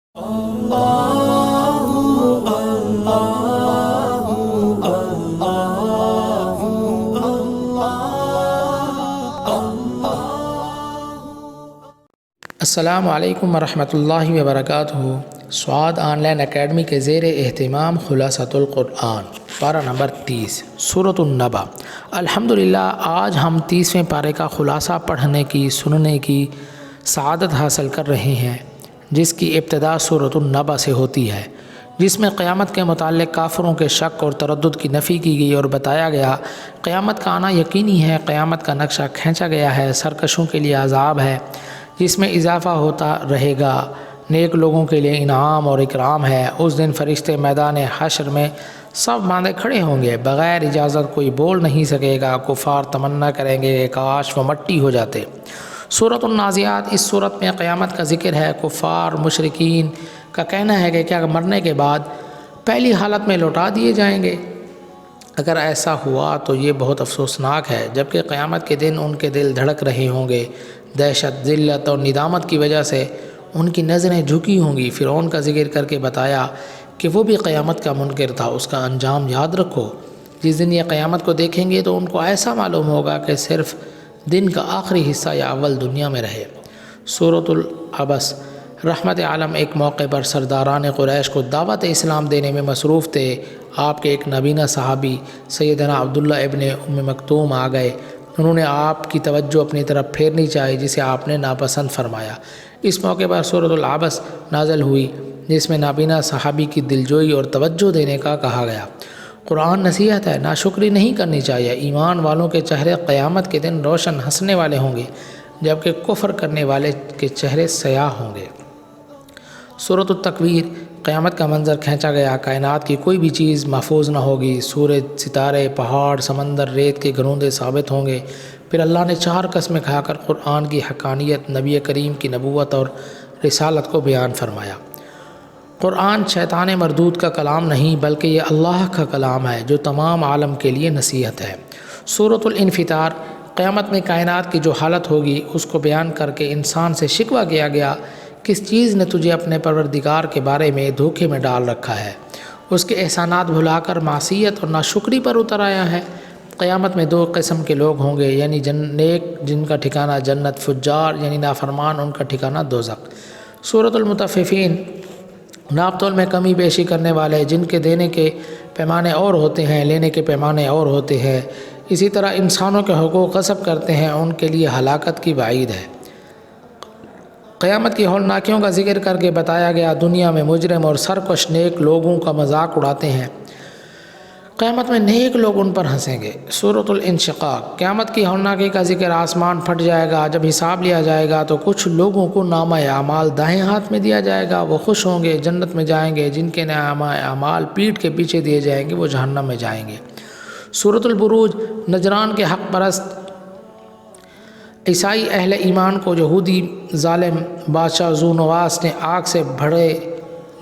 السلام علیکم ورحمۃ اللہ وبرکاتہ۔ سعاد آن لائن اکیڈمی کے زیر اہتمام خلاصۃ القرآن پارہ نمبر 30 سورۃ النبأ۔ الحمدللہ آج ہم 30ویں پارے کا خلاصہ پڑھنے کی سننے کی سعادت حاصل کر رہے ہیں، جس کی ابتدا سورۃ النبأ سے ہوتی ہے، جس میں قیامت کے متعلق کافروں کے شک اور تردد کی نفی کی گئی اور بتایا گیا قیامت کا آنا یقینی ہے، قیامت کا نقشہ کھینچا گیا ہے، سرکشوں کے لیے عذاب ہے جس میں اضافہ ہوتا رہے گا، نیک لوگوں کے لیے انعام اور اکرام ہے۔ اس دن فرشتے میدان حشر میں سب باندھے کھڑے ہوں گے، بغیر اجازت کوئی بول نہیں سکے گا، کفار تمنا کریں گے کہ کاش وہ مٹی ہو جاتے۔ سورۃ النازعات، اس صورت میں قیامت کا ذکر ہے۔ کفار مشرکین کا کہنا ہے کہ کیا مرنے کے بعد پہلی حالت میں لوٹا دیے جائیں گے؟ اگر ایسا ہوا تو یہ بہت افسوسناک ہے، جبکہ قیامت کے دن ان کے دل دھڑک رہے ہوں گے، دہشت، ذلت اور ندامت کی وجہ سے ان کی نظریں جھکی ہوں گی۔ فرعون کا ذکر کر کے بتایا کہ وہ بھی قیامت کا منکر تھا، اس کا انجام یاد رکھو۔ جس دن یہ قیامت کو دیکھیں گے تو ان کو ایسا معلوم ہوگا کہ صرف دن کا آخری حصہ یا اول دنیا میں رہے۔ سورۃ العبس، رحمت عالم ایک موقع پر سرداران قریش کو دعوت اسلام دینے میں مصروف تھے۔ آپ کے ایک نابینا صحابی سیدنا عبداللہ ابن ام مکتوم آ گئے۔ انہوں نے آپ کی توجہ اپنی طرف پھیرنی چاہی، جسے آپ نے ناپسند فرمایا۔ اس موقع پر سورۃ العبس نازل ہوئی، جس میں نابینا صحابی کی دلجوئی اور توجہ دینے کا کہا گیا۔ قرآن نصیحت ہے، ناشکری نہیں کرنی چاہیے۔ ایمان والوں کے چہرے قیامت کے دن روشن ہنسنے والے ہوں گے، جبکہ کفر کرنے والے کے چہرے سیاہ ہوں گے۔ سورۃ التکویر، قیامت کا منظر کھینچا گیا، کائنات کی کوئی بھی چیز محفوظ نہ ہوگی، سورج، ستارے، پہاڑ، سمندر، ریت کے گرونڈے ثابت ہوں گے۔ پھر اللہ نے 4 قسمیں کھا کر قرآن کی حقانیت، نبی کریم کی نبوت اور رسالت کو بیان فرمایا۔ قرآن شیطان مردود کا کلام نہیں، بلکہ یہ اللہ کا کلام ہے جو تمام عالم کے لیے نصیحت ہے۔ سورۃ الانفطار، قیامت میں کائنات کی جو حالت ہوگی اس کو بیان کر کے انسان سے شکوہ کیا گیا، کس چیز نے تجھے اپنے پروردگار کے بارے میں دھوکے میں ڈال رکھا ہے؟ اس کے احسانات بھلا کر معصیت اور ناشکری پر اتر آیا ہے۔ قیامت میں 2 قسم کے لوگ ہوں گے، یعنی نیک جن کا ٹھکانہ جنت، فجار یعنی نافرمان ان کا ٹھکانہ دوزخ۔ سورۃ المطففین، ناپ تول میں کمی بیشی کرنے والے، جن کے دینے کے پیمانے اور ہوتے ہیں، لینے کے پیمانے اور ہوتے ہیں، اسی طرح انسانوں کے حقوق غصب کرتے ہیں، ان کے لیے ہلاکت کی وعید ہے۔ قیامت کی ہولناکیوں کا ذکر کر کے بتایا گیا دنیا میں مجرم اور سرکش نیک لوگوں کا مذاق اڑاتے ہیں، قیامت میں نیک لوگ ان پر ہنسیں گے۔ سورۃ الانشقاق، قیامت کی ہولناکی کا ذکر، آسمان پھٹ جائے گا، جب حساب لیا جائے گا تو کچھ لوگوں کو نامہ اعمال دائیں ہاتھ میں دیا جائے گا، وہ خوش ہوں گے، جنت میں جائیں گے، جن کے نامہ اعمال پیٹھ کے پیچھے دیے جائیں گے وہ جہنم میں جائیں گے۔ سورۃ البروج، نجران کے حق پرست عیسائی اہل ایمان کو یہودی ظالم بادشاہ ذونواس نے آگ سے بھرے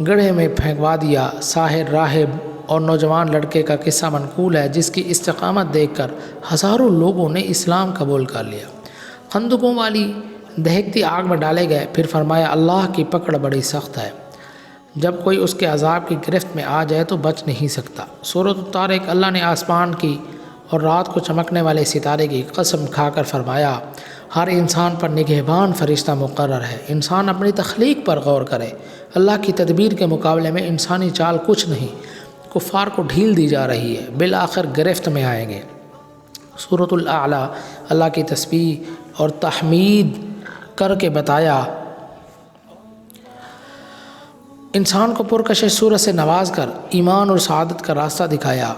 گڑھے میں پھینکوا دیا۔ ساحر، راہب اور نوجوان لڑکے کا قصہ منقول ہے، جس کی استقامت دیکھ کر ہزاروں لوگوں نے اسلام قبول کر لیا۔ خندقوں والی دہکتی آگ میں ڈالے گئے، پھر فرمایا اللہ کی پکڑ بڑی سخت ہے، جب کوئی اس کے عذاب کی گرفت میں آ جائے تو بچ نہیں سکتا۔ سورۃ الطارق، اللہ نے آسمان کی اور رات کو چمکنے والے ستارے کی قسم کھا کر فرمایا ہر انسان پر نگہبان فرشتہ مقرر ہے۔ انسان اپنی تخلیق پر غور کرے، اللہ کی تدبیر کے مقابلے میں انسانی چال کچھ نہیں، کفار کو ڈھیل دی جا رہی ہے، بالآخر گرفت میں آئیں گے۔ سورۃ الاعلیٰ، اللہ کی تسبیح اور تحمید کر کے بتایا انسان کو پرکشش صورت سے نواز کر ایمان اور سعادت کا راستہ دکھایا۔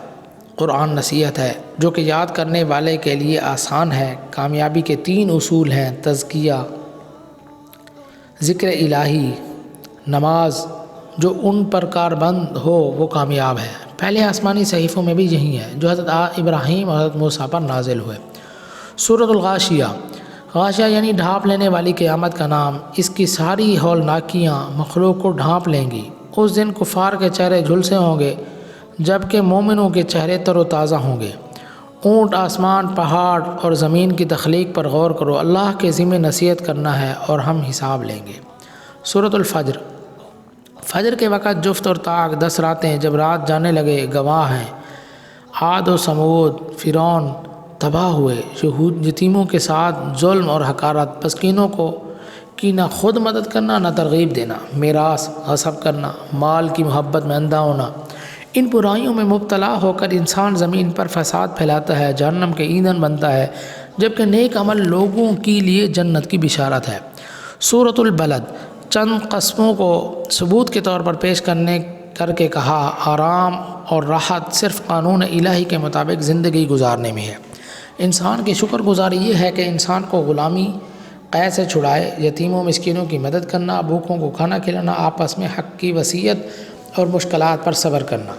قرآن نصیحت ہے جو کہ یاد کرنے والے کے لیے آسان ہے۔ کامیابی کے 3 اصول ہیں، تزکیہ، ذکر الہی، نماز، جو ان پر کاربند ہو وہ کامیاب ہے۔ پہلے آسمانی صحیفوں میں بھی یہی ہے جو حضرت ابراہیم اور حضرت موسیٰ پر نازل ہوئے۔ سورۃ الغاشیہ، غاشیہ یعنی ڈھانپ لینے والی قیامت کا نام، اس کی ساری ہولناکیاں مخلوق کو ڈھانپ لیں گی۔ اس دن کفار کے چہرے جھلسے ہوں گے، جبکہ مومنوں کے چہرے تر و تازہ ہوں گے۔ اونٹ، آسمان، پہاڑ اور زمین کی تخلیق پر غور کرو، اللہ کے ذمہ نصیحت کرنا ہے اور ہم حساب لیں گے۔ سورۃ الفجر، فجر کے وقت جفت اور طاق 10 راتیں جب رات جانے لگے گواہ ہیں۔ عاد و سمود فرعون تباہ ہوئے، یتیموں کے ساتھ ظلم اور حقارت، مسکینوں کی نہ خود مدد کرنا نہ ترغیب دینا، میراث غصب کرنا، مال کی محبت میں اندھا ہونا، ان برائیوں میں مبتلا ہو کر انسان زمین پر فساد پھیلاتا ہے، جہنم کے ایندھن بنتا ہے، جبکہ نیک عمل لوگوں کے لیے جنت کی بشارت ہے۔ سورۃ البلد چند قسموں کو ثبوت کے طور پر پیش کر کے کہا، آرام اور راحت صرف قانون الہی کے مطابق زندگی گزارنے میں ہے۔ انسان کی شکر گزاری یہ ہے کہ انسان کو غلامی قید سے چھڑائے، یتیموں مسکینوں کی مدد کرنا، بھوکوں کو کھانا کھلانا، آپس میں حق کی وصیت اور مشکلات پر صبر کرنا۔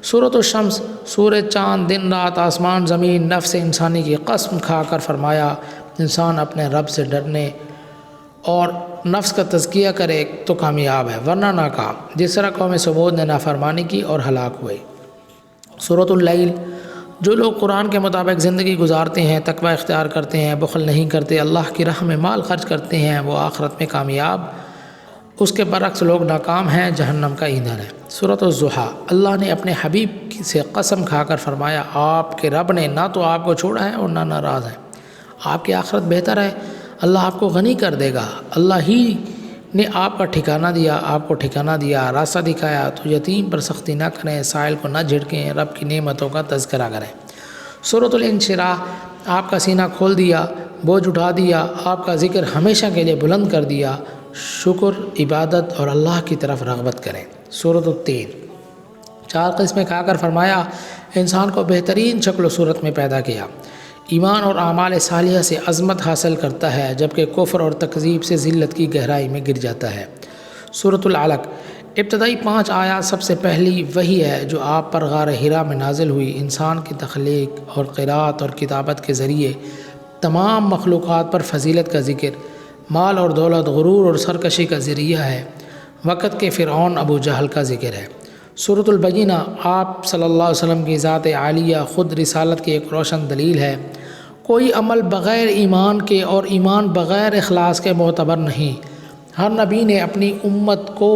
سورۃ الشمس سورج، چاند، دن رات، آسمان، زمین، نفس انسانی کی قسم کھا کر فرمایا، انسان اپنے رب سے ڈرنے اور نفس کا تزکیہ کرے تو کامیاب ہے، ورنہ ناکام، جس طرح قوم ثمود نے نافرمانی کی اور ہلاک ہوئے۔ سورۃ اللیل جو لوگ قرآن کے مطابق زندگی گزارتے ہیں، تقوی اختیار کرتے ہیں، بخل نہیں کرتے، اللہ کی راہ میں مال خرچ کرتے ہیں، وہ آخرت میں کامیاب، اس کے برعکس لوگ ناکام ہیں، جہنم کا ایندھن ہے۔ سورۃ الضحیٰ اللہ نے اپنے حبیب سے قسم کھا کر فرمایا، آپ کے رب نے نہ تو آپ کو چھوڑا ہے اور نہ ناراض ہے، آپ کی آخرت بہتر ہے، اللہ آپ کو غنی کر دے گا، اللہ ہی نے آپ کا ٹھکانہ دیا، راستہ دکھایا، تو یتیم پر سختی نہ کریں، سائل کو نہ جھڑکیں، رب کی نعمتوں کا تذکرہ کریں۔ سورۃ الانشراح آپ کا سینہ کھول دیا، بوجھ اٹھا دیا، آپ کا ذکر ہمیشہ کے لیے بلند کر دیا، شکر، عبادت اور اللہ کی طرف رغبت کریں۔ سورۃ التین 4 قسمیں کھا کر فرمایا، انسان کو بہترین شکل و صورت میں پیدا کیا، ایمان اور اعمال صالحہ سے عظمت حاصل کرتا ہے، جبکہ کفر اور تکذیب سے ذلت کی گہرائی میں گر جاتا ہے۔ سورۃ العلق ابتدائی 5 آیات سب سے پہلی وحی ہے جو آپ پر غار حرا میں نازل ہوئی، انسان کی تخلیق اور قرات اور کتابت کے ذریعے تمام مخلوقات پر فضیلت کا ذکر، مال اور دولت، غرور اور سرکشی کا ذریعہ ہے، وقت کے فرعون ابو جہل کا ذکر ہے۔ سورۃ البینہ آپ صلی اللہ علیہ وسلم کی ذات عالیہ خود رسالت کی ایک روشن دلیل ہے، کوئی عمل بغیر ایمان کے اور ایمان بغیر اخلاص کے معتبر نہیں، ہر نبی نے اپنی امت کو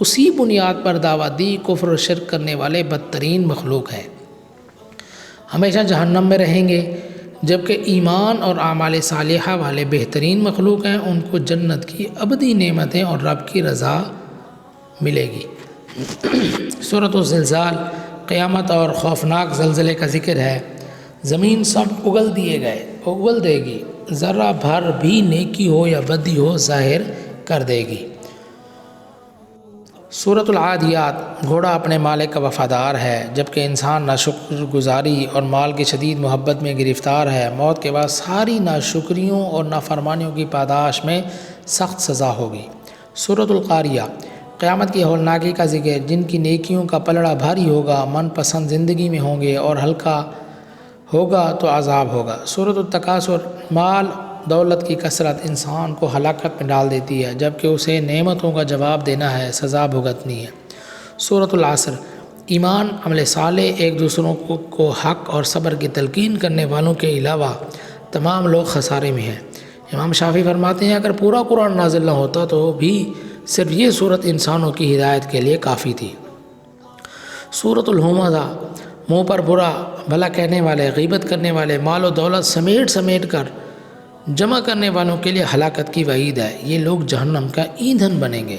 اسی بنیاد پر دعوت دی، کفر و شرک کرنے والے بدترین مخلوق ہیں، ہمیشہ جہنم میں رہیں گے، جبکہ ایمان اور اعمال صالحہ والے بہترین مخلوق ہیں، ان کو جنت کی ابدی نعمتیں اور رب کی رضا ملے گی۔ سورۃ الزلزال قیامت اور خوفناک زلزلے کا ذکر ہے، زمین سب اگل دے گی، ذرہ بھر بھی نیکی ہو یا بدی ہو ظاہر کر دے گی۔ سورۃ العادیات گھوڑا اپنے مالک کا وفادار ہے، جبکہ انسان ناشکر گزاری اور مال کی شدید محبت میں گرفتار ہے، موت کے بعد ساری ناشکریوں اور نافرمانیوں کی پاداش میں سخت سزا ہوگی۔ سورۃ القاریہ قیامت کی ہولناکی کا ذکر، جن کی نیکیوں کا پلڑا بھاری ہوگا، من پسند زندگی میں ہوں گے، اور ہلکا ہوگا تو عذاب ہوگا۔ سورۃ التکاثر مال دولت کی کثرت انسان کو ہلاکت میں ڈال دیتی ہے، جبکہ اسے نعمتوں کا جواب دینا ہے، سزا بھگتنی ہے۔ سورۃ العصر ایمان، عمل صالح، ایک دوسروں کو حق اور صبر کی تلقین کرنے والوں کے علاوہ تمام لوگ خسارے میں ہیں۔ امام شافعی فرماتے ہیں، اگر پورا قرآن نازل نہ ہوتا تو بھی صرف یہ صورت انسانوں کی ہدایت کے لیے کافی تھی۔ سورۃ الہمزہ منہ پر برا بھلا کہنے والے، غیبت کرنے والے، مال و دولت سمیٹ کر جمع کرنے والوں کے لیے ہلاکت کی وعید ہے، یہ لوگ جہنم کا ایندھن بنیں گے۔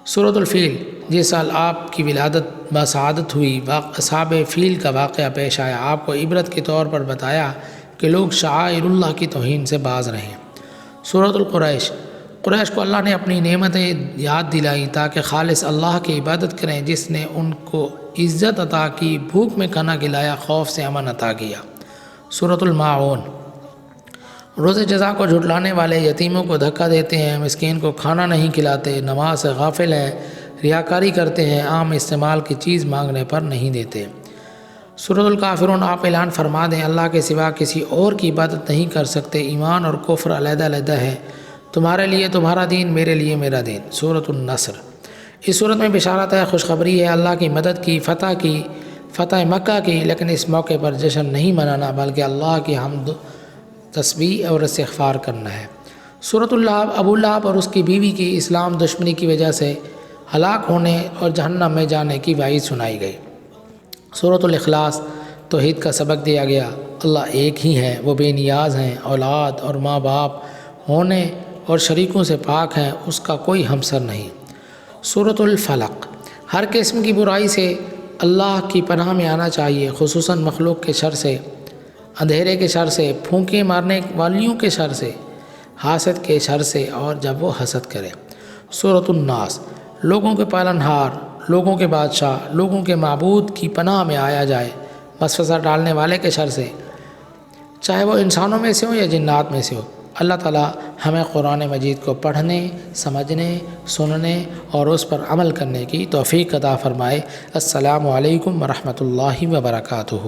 سورۃ الفیل جس سال آپ کی ولادت بسعادت ہوئی، اصحاب فیل کا واقعہ پیش آیا، آپ کو عبرت کے طور پر بتایا کہ لوگ شعائر اللہ کی توہین سے باز رہیں۔ سورۃ القریش قریش کو اللہ نے اپنی نعمتیں یاد دلائیں تاکہ خالص اللہ کی عبادت کریں، جس نے ان کو عزت عطا کی، بھوک میں کھانا کھلایا، خوف سے امن عطا کیا۔ سورۃ الماعون روز جزا کو جھٹلانے والے یتیموں کو دھکا دیتے ہیں، مسکین کو کھانا نہیں کھلاتے، نماز سے غافل ہیں، ریاکاری کرتے ہیں، عام استعمال کی چیز مانگنے پر نہیں دیتے۔ سورۃ الکافرون آپ اعلان فرما دیں، اللہ کے سوا کسی اور کی عبادت نہیں کر سکتے، ایمان اور کفر علیحدہ علیحدہ ہے، تمہارے لیے تمہارا دین، میرے لیے میرا دین۔ سورۃ النصر اس صورت میں بشارت ہے، خوشخبری ہے، اللہ کی مدد کی، فتح مکہ کی، لیکن اس موقع پر جشن نہیں منانا بلکہ اللہ کی حمد، تسبیح اور استغفار کرنا ہے۔ سورۃ اللہب ابو لہب اور اس کی بیوی کی اسلام دشمنی کی وجہ سے ہلاک ہونے اور جہنم میں جانے کی وعید سنائی گئی۔ سورۃ الاخلاص توحید کا سبق دیا گیا۔ اللہ ایک ہی ہے، وہ بے نیاز ہیں، اولاد اور ماں باپ ہونے اور شریکوں سے پاک ہیں، اس کا کوئی ہمسر نہیں۔ سورۃ الفلق ہر قسم کی برائی سے اللہ کی پناہ میں آنا چاہیے، خصوصاً مخلوق کے شر سے، اندھیرے کے شر سے، پھونکے مارنے والیوں کے شر سے، حاسد کے شر سے، اور جب وہ حسد کرے۔ سورۃ الناس لوگوں کے پالنہار، لوگوں کے بادشاہ، لوگوں کے معبود کی پناہ میں آیا جائے وسوسہ ڈالنے والے کے شر سے، چاہے وہ انسانوں میں سے ہو یا جنات میں سے ہو۔ اللہ تعالی ہمیں قرآن مجید کو پڑھنے، سمجھنے، سننے اور اس پر عمل کرنے کی توفیق عطا فرمائے۔ السلام علیکم ورحمۃ اللہ وبرکاتہ۔